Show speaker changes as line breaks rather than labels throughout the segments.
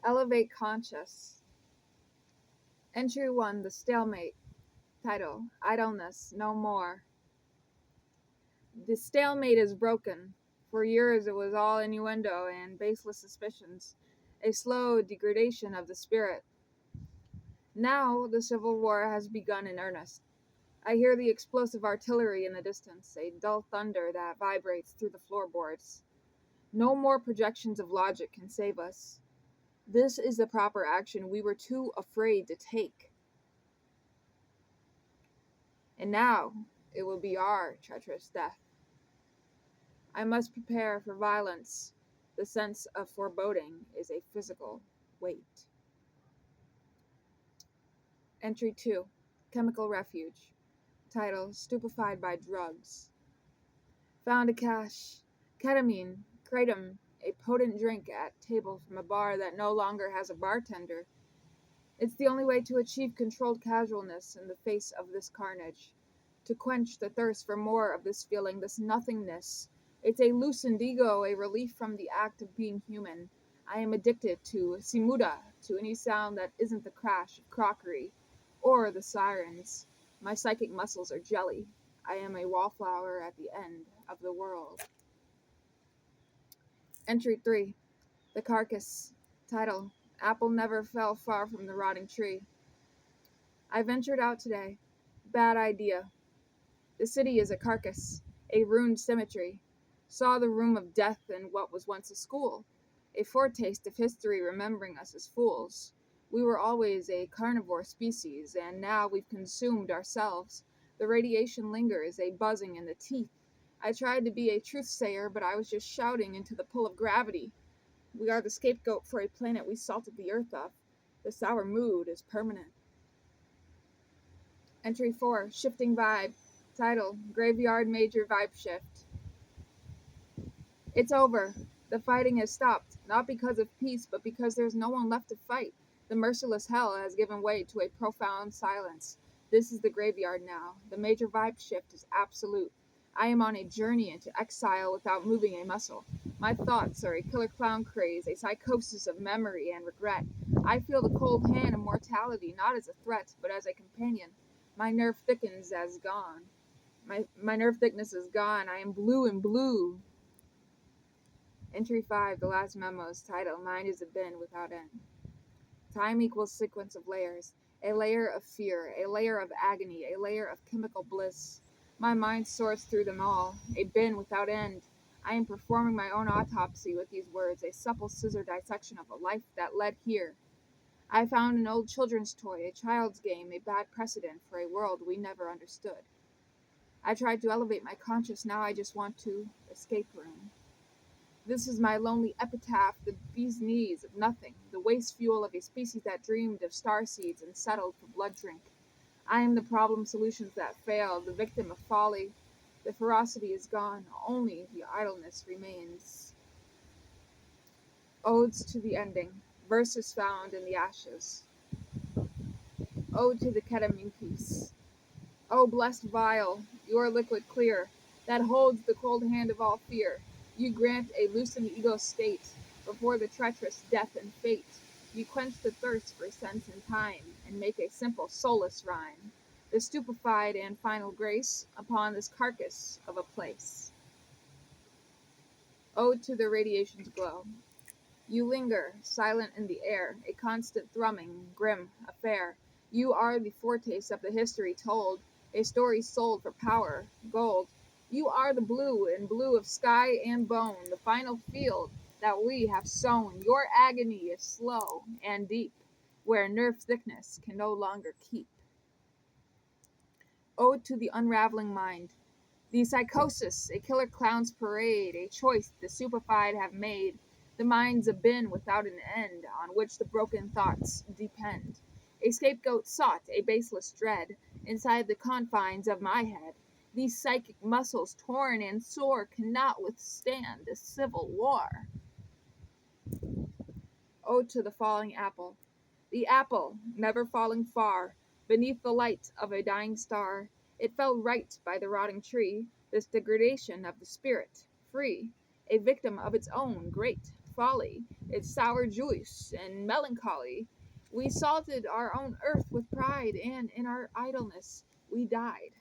Elevate Conscious. Entry 1, The Stalemate. Title, Idleness, No More. The stalemate is broken. For years it was all innuendo and baseless suspicions, a slow degradation of the spirit. Now the Civil War has begun in earnest. I hear the explosive artillery in the distance, a dull thunder that vibrates through the floorboards. No more projections of logic can save us. This is the proper action we were too afraid to take. And now it will be our treacherous death. I must prepare for violence. The sense of foreboding is a physical weight. Entry 2, Chemical Refuge. Title, Stupefied by Drugs. Found a cache. Ketamine, kratom, a potent drink at table from a bar that no longer has a bartender. It's the only way to achieve controlled casualness in the face of this carnage. To quench the thirst for more of this feeling, this nothingness. It's a loosened ego, a relief from the act of being human. I am addicted to Simuda, to any sound that isn't the crash of crockery or the sirens. My psychic muscles are jelly. I am a wallflower at the end of the world. Entry 3, The Carcass. Title, Apple Never Fell Far from the Rotting Tree. I ventured out today. Bad idea. The city is a carcass, a ruined cemetery. Saw the room of death in what was once a school, a foretaste of history remembering us as fools. We were always a carnivore species, and now we've consumed ourselves. The radiation lingers, a buzzing in the teeth. I tried to be a truth-sayer, but I was just shouting into the pull of gravity. We are the scapegoat for a planet we salted the earth of. The sour mood is permanent. Entry 4, Shifting Vibe. Title, Graveyard Major Vibe Shift. It's over. The fighting has stopped, not because of peace, but because there's no one left to fight. The merciless hell has given way to a profound silence. This is the graveyard now. The major vibe shift is absolute. I am on a journey into exile without moving a muscle. My thoughts are a killer clown craze, a psychosis of memory and regret. I feel the cold hand of mortality not as a threat, but as a companion. My nerve thickens as gone. My nerve thickness is gone. I am blue and blue. Entry 5, The Last Memos. Title, Mind is a bin without end. Time equals sequence of layers. A layer of fear, a layer of agony, a layer of chemical bliss. My mind sorts through them all. A bin without end. I am performing my own autopsy with these words, a supple scissor dissection of a life that led here. I found an old children's toy, a child's game, a bad precedent for a world we never understood. I tried to elevate my conscience, now I just want to escape room. This is my lonely epitaph, the bee's knees of nothing, the waste fuel of a species that dreamed of star seeds and settled for blood drink. I am the problem solutions that failed, the victim of folly. The ferocity is gone, only the idleness remains. Odes to the ending, verses found in the ashes. Ode to the ketamine piece. O blessed vial, your liquid clear, that holds the cold hand of all fear. You grant a loosened ego state before the treacherous death and fate. You quench the thirst for sense and time, and make a simple soulless rhyme, the stupefied and final grace upon this carcass of a place. Ode to the radiation's glow. You linger, silent in the air, a constant thrumming, grim affair. You are the foretaste of the history told, a story sold for power, gold. You are the blue and blue of sky and bone, the final field that we have sown. Your agony is slow and deep, where nerve thickness can no longer keep. Ode to the unraveling mind. The psychosis, a killer clown's parade, a choice the stupefied have made. The mind's a bin without an end, on which the broken thoughts depend. A scapegoat sought, a baseless dread, inside the confines of my head. These psychic muscles, torn and sore, cannot withstand a civil war. Ode to the falling apple. The apple, never falling far, beneath the light of a dying star, it fell right by the rotting tree, this degradation of the spirit, free, a victim of its own great folly, its sour juice and melancholy. We salted our own earth with pride, and in our idleness we died.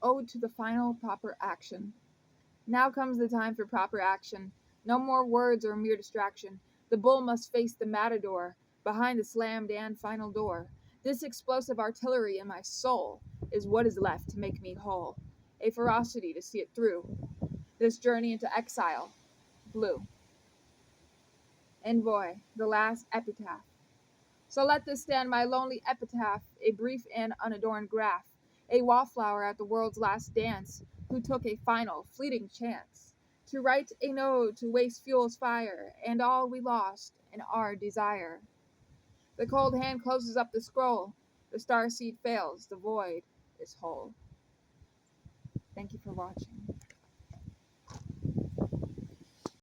Ode to the final proper action. Now comes the time for proper action. No more words or mere distraction. The bull must face the matador behind the slammed and final door. This explosive artillery in my soul is what is left to make me whole. A ferocity to see it through. This journey into exile. Blue. Envoy, the last epitaph. So let this stand my lonely epitaph, a brief and unadorned graph, a wallflower at the world's last dance, who took a final, fleeting chance to write a note to waste fuel's fire, and all we lost in our desire. The cold hand closes up the scroll, the star seed fails, the void is whole. Thank you for watching.